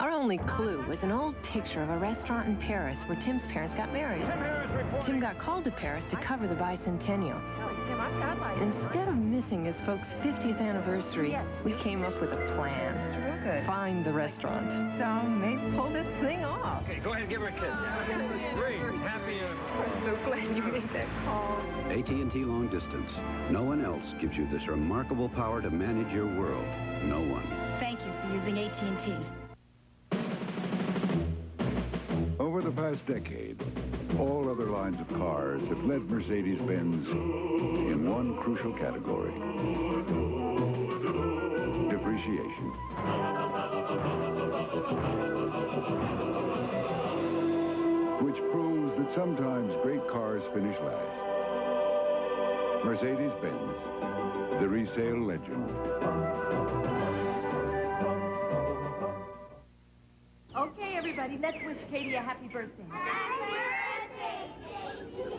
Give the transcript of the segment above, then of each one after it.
Our only clue was an old picture of a restaurant in Paris where Tim's parents got married. Tim got called to Paris to cover the bicentennial. Instead of missing his folks' 50th anniversary, we came up with a plan. Find the restaurant. So maybe pull this thing off. Okay, go ahead and give her a kiss. Great, happy. I'm so glad you made that call. AT&T Long Distance. No one else gives you this remarkable power to manage your world. No one. Thank you for using AT&T. Over the past decade, all other lines of cars have led Mercedes-Benz in one crucial category: depreciation. Which proves that sometimes great cars finish last. Mercedes-Benz, the resale legend. Okay, everybody, let's wish Katie a happy birthday.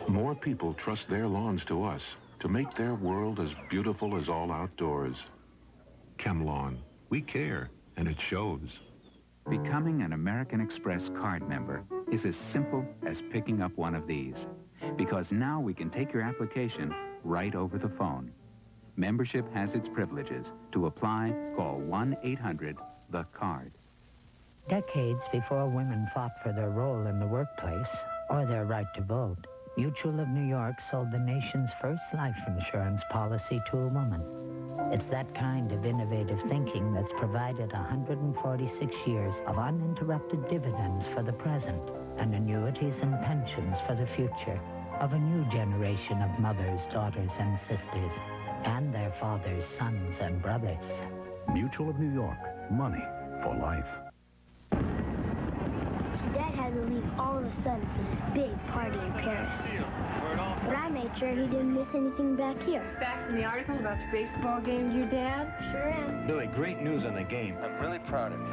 More people trust their lawns to us to make their world as beautiful as all outdoors. ChemLawn. We care, and it shows. Becoming an American Express card member is as simple as picking up one of these. Because now we can take your application right over the phone. Membership has its privileges. To apply, call 1-800-THE-CARD. Decades before women fought for their role in the workplace or their right to vote, Mutual of New York sold the nation's first life insurance policy to a woman. It's that kind of innovative thinking that's provided 146 years of uninterrupted dividends for the present and annuities and pensions for the future of a new generation of mothers, daughters, and sisters, and their fathers, sons, and brothers. Mutual of New York. Money for life. Dad had to leave all of a sudden for this big party in Paris. But I made sure he didn't miss anything back here. Facts in the article about the baseball games, your dad? Sure am. Billy, great news on the game. I'm really proud of you.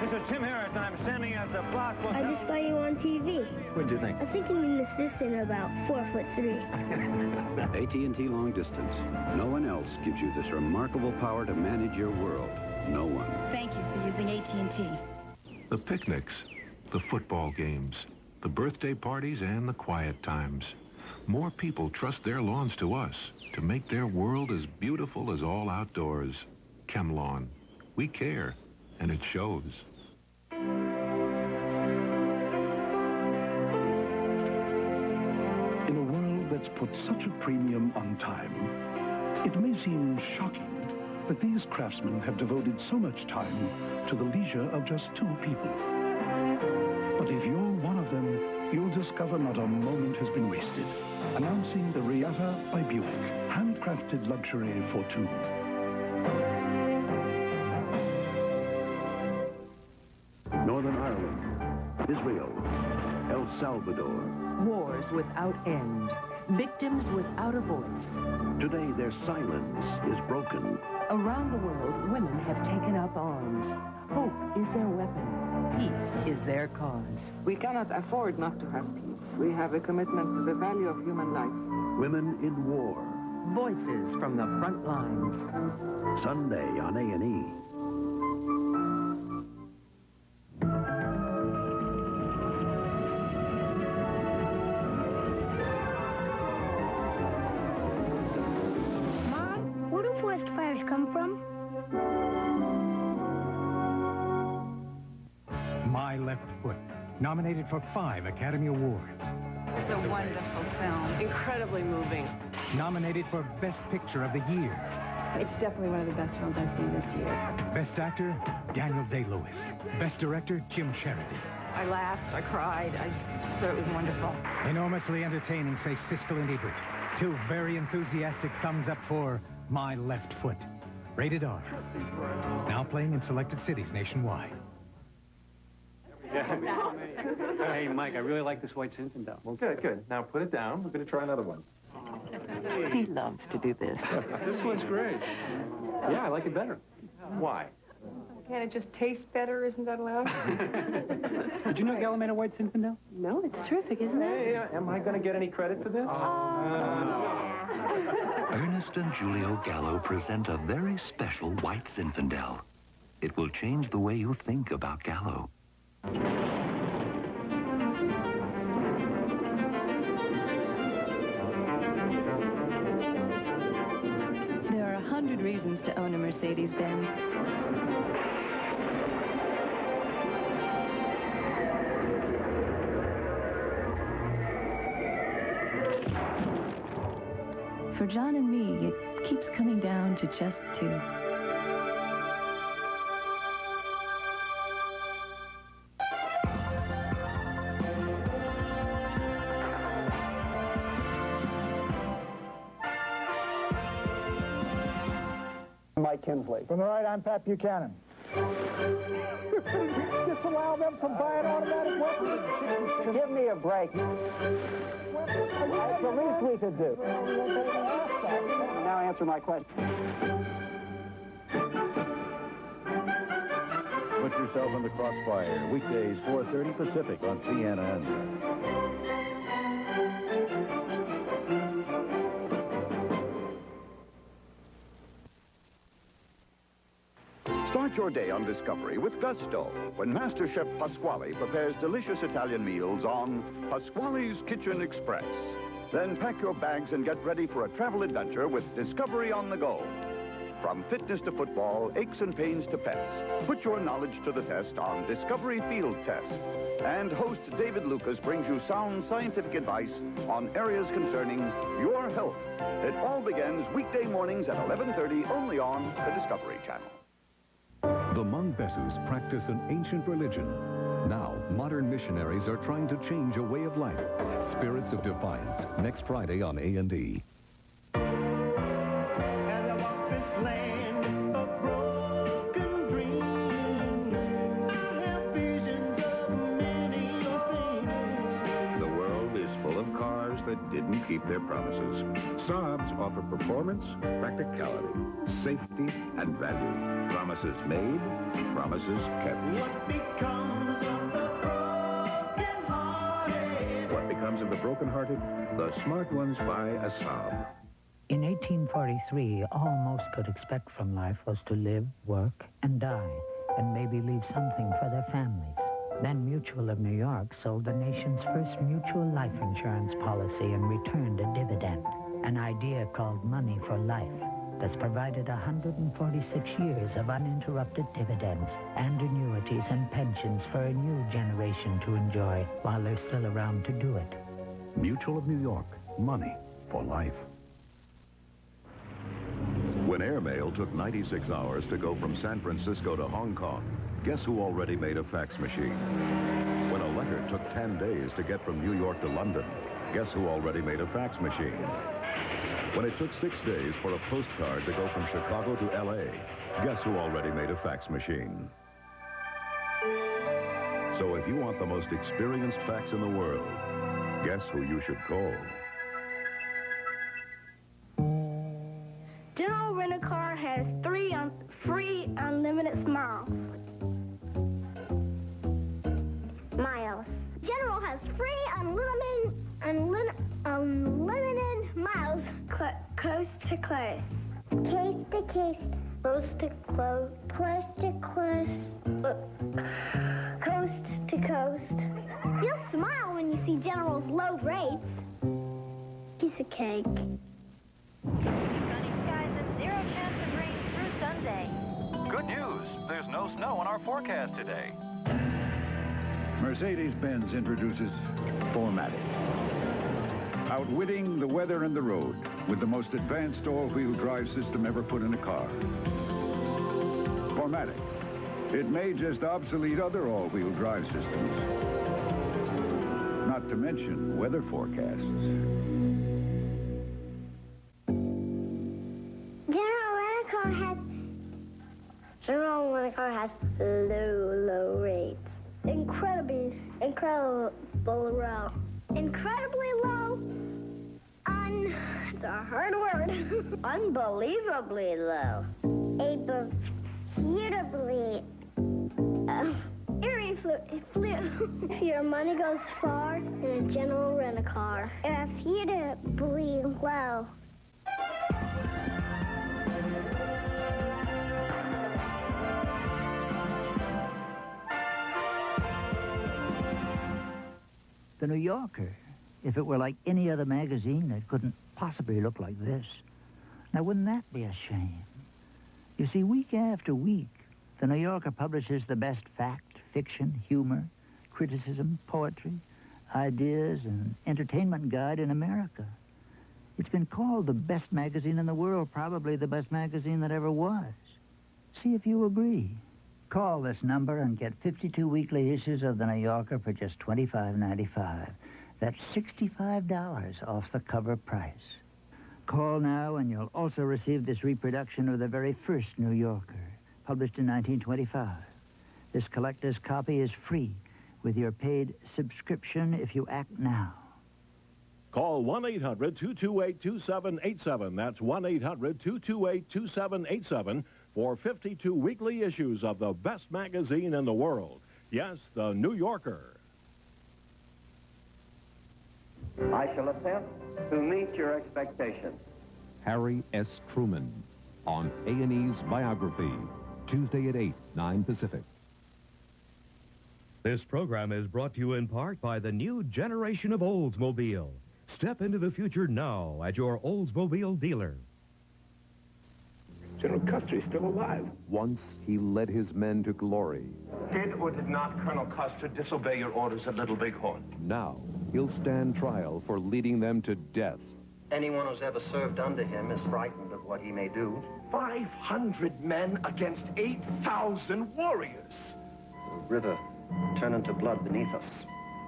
This is Tim Harris, and I'm standing at the Blockbuster. I just saw you on TV. What'd you think? I think you mean the assistant about 4'3". AT&T Long Distance. No one else gives you this remarkable power to manage your world. No one. Thank you for using AT&T. The picnics, the football games, the birthday parties, and the quiet times. More people trust their lawns to us to make their world as beautiful as all outdoors. ChemLawn. We care, and it shows. In a world that's put such a premium on time, it may seem shocking that these craftsmen have devoted so much time to the leisure of just 2 people. But if you're one of them, you'll discover not a moment has been wasted. Announcing the Riata by Buick, handcrafted luxury for 2. Northern Ireland, Israel, El Salvador. Wars without end. Victims without a voice. Today, their silence is broken. Around the world, women have taken up arms. Hope is their weapon. Peace is their cause. We cannot afford not to have peace. We have a commitment to the value of human life. Women in War. Voices from the front lines. Sunday on A&E. Mom, where do forest fires come from? My Left Foot, nominated for 5 Academy Awards. It's a wonderful film. Incredibly moving. Nominated for Best Picture of the Year. It's definitely one of the best films I've seen this year. Best Actor, Daniel Day-Lewis. Best Director, Jim Sheridan. I laughed, I cried, I just thought it was wonderful. Enormously entertaining, say Siskel and Ebert. 2 very enthusiastic thumbs up for My Left Foot. Rated R. Now playing in selected cities nationwide. Hey, Mike, I really like this White Zinfandel. Well, good, good. Now put it down. We're going to try another one. He loves to do this. This one's great. Yeah, I like it better. Why? Can't it just taste better? Isn't that allowed? Did you know Gallo made a White Zinfandel? No, it's terrific, isn't it? Hey, am I going to get any credit for this? Ernest and Julio Gallo present a very special White Zinfandel. It will change the way you think about Gallo. There are 100 reasons to own a Mercedes-Benz. For John and me, it keeps coming down to just two. Mike Kinsley. From the right, I'm Pat Buchanan. Disallow them from buying automatic weapons? Give me a break. That's the least we could do. Now answer my question. Put yourself in the crossfire. Weekdays, 4:30 Pacific on CNN. Start your day on Discovery with Gusto when Master Chef Pasquale prepares delicious Italian meals on Pasquale's Kitchen Express. Then pack your bags and get ready for a travel adventure with Discovery on the go. From fitness to football, aches and pains to pets, put your knowledge to the test on Discovery Field Test. And host David Lucas brings you sound scientific advice on areas concerning your health. It all begins weekday mornings at 11:30 only on the Discovery Channel. The Hmong Besus practice an ancient religion. Now, modern missionaries are trying to change a way of life. Spirits of Defiance, next Friday on A&E. The world is full of cars that didn't keep their promises. Saabs offer performance, practicality, safety, and value. Promises made, promises kept. What becomes of the broken-hearted? The smart ones buy a Saab. In 1843, all most could expect from life was to live, work, and die, and maybe leave something for their families. Then Mutual of New York sold the nation's first mutual life insurance policy and returned a dividend, an idea called money for life that's provided 146 years of uninterrupted dividends and annuities and pensions for a new generation to enjoy while they're still around to do it. Mutual of New York, money for life. When airmail took 96 hours to go from San Francisco to Hong Kong, guess who already made a fax machine? When a letter took 10 days to get from New York to London, guess who already made a fax machine? When it took 6 days for a postcard to go from Chicago to L.A., guess who already made a fax machine? So if you want the most experienced fax in the world, guess who you should call? General Rent-A-Car has free unlimited miles. General has free unlimited miles coast to coast. Case to case. Coast to close. Coast to coast. Coast to coast. You'll smile when you see General's low rates. Piece of cake. Sunny skies and 0 chance of rain through Sunday. Good news. There's no snow in our forecast today. Mercedes-Benz introduces 4MATIC. Outwitting the weather and the road with the most advanced all-wheel drive system ever put in a car. 4MATIC. It may just obsolete other all-wheel drive systems. Not to mention weather forecasts. General Rent-A-Car has low rates. Incredibly low. Incredibly low. It's a hard word. Unbelievably low. If your money goes far in a General Rent-A-Car. Irrefutably low. The New Yorker. If it were like any other magazine, it couldn't possibly look like this. Now, wouldn't that be a shame? You see, week after week, The New Yorker publishes the best fact, fiction, humor, criticism, poetry, ideas, and entertainment guide in America. It's been called the best magazine in the world, probably the best magazine that ever was. See if you agree. Call this number and get 52 weekly issues of The New Yorker for just $25.95. That's $65 off the cover price. Call now and you'll also receive this reproduction of the very first New Yorker, published in 1925. This collector's copy is free with your paid subscription if you act now. Call 1-800-228-2787. That's 1-800-228-2787 for 52 weekly issues of the best magazine in the world. Yes, The New Yorker. I shall attempt to meet your expectations. Harry S. Truman on A&E's Biography, Tuesday at 8, 9 Pacific. This program is brought to you in part by the new generation of Oldsmobile. Step into the future now at your Oldsmobile dealer. General Custer is still alive. Once he led his men to glory. Did or did not Colonel Custer disobey your orders at Little Bighorn? Now he'll stand trial for leading them to death. Anyone who's ever served under him is frightened of what he may do. 500 men against 8,000 warriors. The river turning to blood beneath us.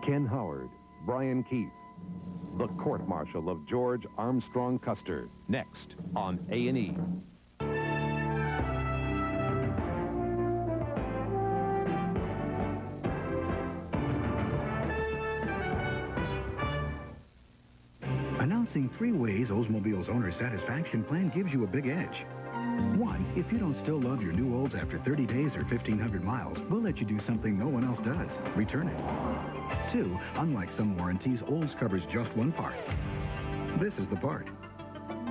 Ken Howard, Brian Keith, the court-martial of George Armstrong Custer. Next on A&E. Announcing 3 ways Oldsmobile's owner satisfaction plan gives you a big edge. 1, if you don't still love your new Olds after 30 days or 1,500 miles, we'll let you do something no one else does. Return it. 2, unlike some warranties, Olds covers just one part. This is the part.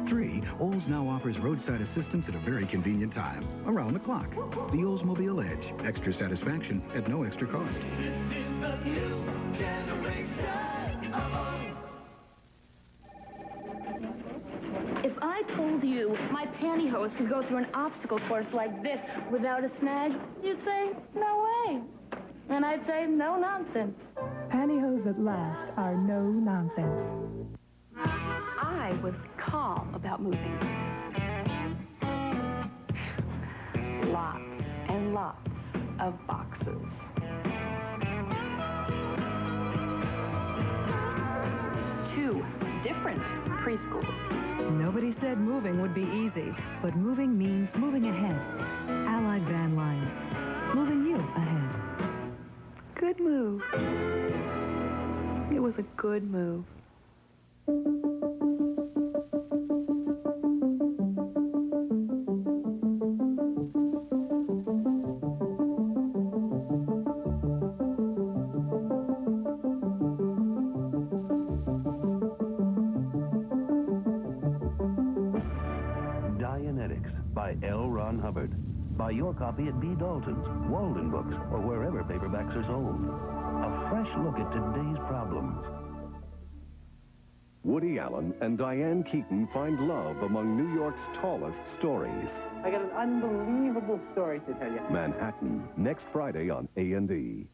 3, Olds now offers roadside assistance at a very convenient time, around the clock. The Oldsmobile Edge. Extra satisfaction at no extra cost. This is the new generation of Olds. If I told you my pantyhose could go through an obstacle course like this without a snag, you'd say, no way. And I'd say, no nonsense. Pantyhose that last are no nonsense. I was calm about moving. Lots and lots of boxes. Two different preschools. Nobody said moving would be easy, but moving means moving ahead. Allied Van Lines. Moving you ahead. Good move. It was a good move. By L. Ron Hubbard. Buy your copy at B. Dalton's, Walden Books, or wherever paperbacks are sold. A fresh look at today's problems. Woody Allen and Diane Keaton find love among New York's tallest stories. I got an unbelievable story to tell you. Manhattan, next Friday on A&E.